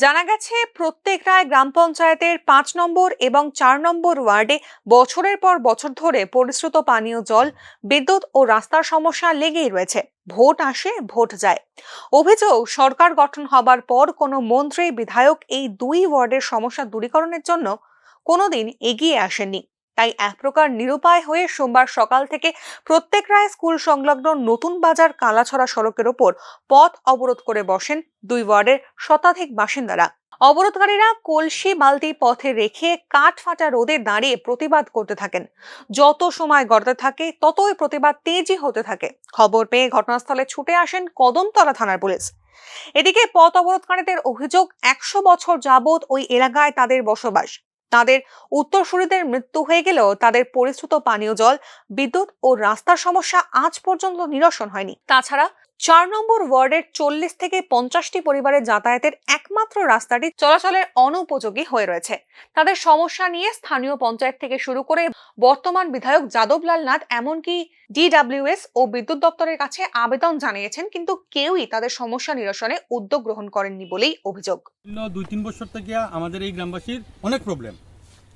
জানা গেছে প্রত্যেক রায় গ্রাম পঞ্চায়েতের ৫ নম্বর এবং ৪ নম্বর ওয়ার্ডে বছরের পর বছর ধরে পরিশ্রুত পানীয় জল, বিদ্যুৎ ও রাস্তার সমস্যা লেগেই রয়েছে। ভোট আসে, ভোট যায়। অভিযোগ, সরকার গঠন হবার পর কোনো মন্ত্রী বিধায়ক এই দুই ওয়ার্ডের সমস্যা দূরীকরণের জন্য কোনোদিন এগিয়ে আসেননি। তাই এক প্রকার নিরুপায় হয়ে সোমবার সকাল থেকে প্রত্যেক রায় স্কুল সংলগ্ন নতুন বাজার কালাছড়া সড়কের ওপর পথ অবরোধ করে বসেন দুই ওয়ার্ডের শতাধিক বাসিন্দারা। অবরোধকারীরা কলসি বালতি পথে রেখে কাঠ ফাটা রোদে দাঁড়িয়ে প্রতিবাদ করতে থাকেন। যত সময় গড়াতে থাকে ততই প্রতিবাদ তেজি হতে থাকে। খবর পেয়ে ঘটনাস্থলে ছুটে আসেন কদমতলা থানার পুলিশ। এদিকে পথ অবরোধকারীদের অভিযোগ, ১০০ বছর যাবৎ ওই এলাকায় তাদের বসবাস। তাদের উত্তরসূরিদের মৃত্যু হয়ে গেলেও তাদের পরিশ্রুত পানীয় জল, বিদ্যুৎ ও রাস্তার সমস্যা আজ পর্যন্ত নিরসন হয়নি। তাছাড়া ৪ নম্বর ওয়ার্ডের ৪০ থেকে ৫০টি পরিবারের যাতায়াতের একমাত্র রাস্তাটি চলাচলের অনুপযোগী হয়ে রয়েছে। তাদের সমস্যা নিয়ে স্থানীয় পঞ্চায়েত থেকে শুরু করে বর্তমান বিধায়ক যাদবলাল নাথ, এমনকি ডিডব্লিউএস ও বিদ্যুৎ দপ্তরের কাছে আবেদন জানিয়েছেন, কিন্তু কেউই তাদের সমস্যা নিরসনে উদ্যোগ গ্রহণ করেননি বলেই অভিযোগ। ২-৩ বছর থেকে আমাদের এই গ্রামবাসীর অনেক প্রবলেম।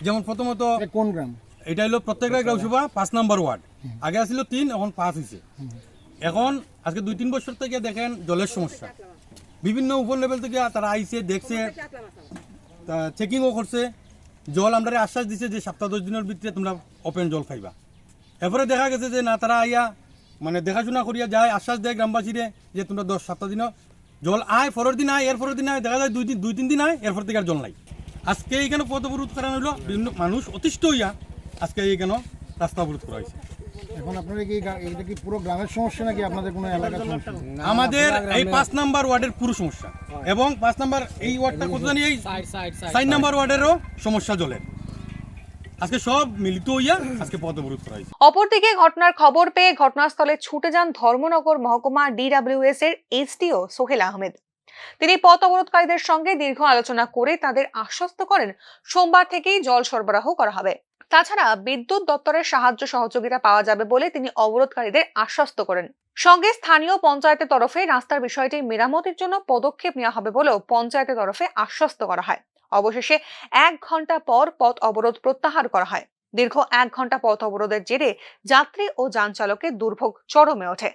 যেমন প্রথমত কোন গ্রাম? এটা হলো প্রত্যেকটা গ্রামসভা ৫ নম্বর ওয়ার্ড। আগে ছিল ৩, এখন ৫ হয়েছে। এখন আজকে ২-৩ বছর থেকে দেখেন জলের সমস্যা। বিভিন্ন উপর লেভেল থেকে তারা আইসে দেখছে, চেকিংও করছে। জল আমরা আশ্বাস দিছে যে সপ্তাহ ১০ দিনের ভিতরে তোমরা ওপেন জল খাইবা। এরপরে দেখা গেছে যে না, তারা আইয়া মানে দেখাশোনা করিয়া যায়, আশ্বাস দেয় গ্রামবাসীরে যে তোমরা ১০-৭ দিনও জল আয়, পরের দিন আয়, এর পরের দিন আয়, দেখা যায় ২-৩ দিন আয়, এরপর থেকে আর জল নাই। আজকে এইখানে পথ অবরোধ করানো হলো, বিভিন্ন মানুষ অতিষ্ঠ হইয়া আজকে এইখানে রাস্তা অবরোধ করা হয়েছে। এখন আপনারা কি এটা কি পুরো গ্রামের সমস্যা নাকি আপনাদের কোনো এলাকার সমস্যা? আমাদের এই ৫ নম্বর ওয়ার্ডের পুরো সমস্যা, এবং ৫ নম্বর এই ওয়ার্ডটা কত জানি এই ৪ নম্বর ওয়ার্ডেরও সমস্যা জলের। আজকে সব মিলিত হইয়া আজকে পথ অবরোধ করা হয়েছে। অপরদিকে ঘটনার খবর পেয়ে ঘটনাস্থলে ছুটে যান ধর্মনগর মহকুমা ডিডব্লিউএস এর এসডিও সোহেল আহমেদ। তিনি পথ অবরোধকারীদের সঙ্গে দীর্ঘ আলোচনা করে তাদের আশ্বস্ত করেন সোমবার থেকেই জল সরবরাহ করা হবে। তাছাড়া বিদ্যুৎ দপ্তরের সাহায্য সহযোগিতা পাওয়া যাবে বলে তিনি অবরোধকারীদের আশ্বস্ত করেন। সঙ্গে স্থানীয় পঞ্চায়েতের তরফে রাস্তার বিষয়টি মেরামতের জন্য পদক্ষেপ নেওয়া হবে বলেও পঞ্চায়েতের তরফে আশ্বস্ত করা হয়। অবশেষে ১ ঘন্টা পর পথ অবরোধ প্রত্যাহার করা হয়। দীর্ঘ ১ ঘন্টা পথ অবরোধের জেরে যাত্রী ও যান চালকের দুর্ভোগ চরমে ওঠে।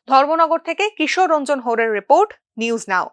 ধর্মনগর থেকে কিশোর রঞ্জন হোরের রিপোর্ট, নিউজ নাও।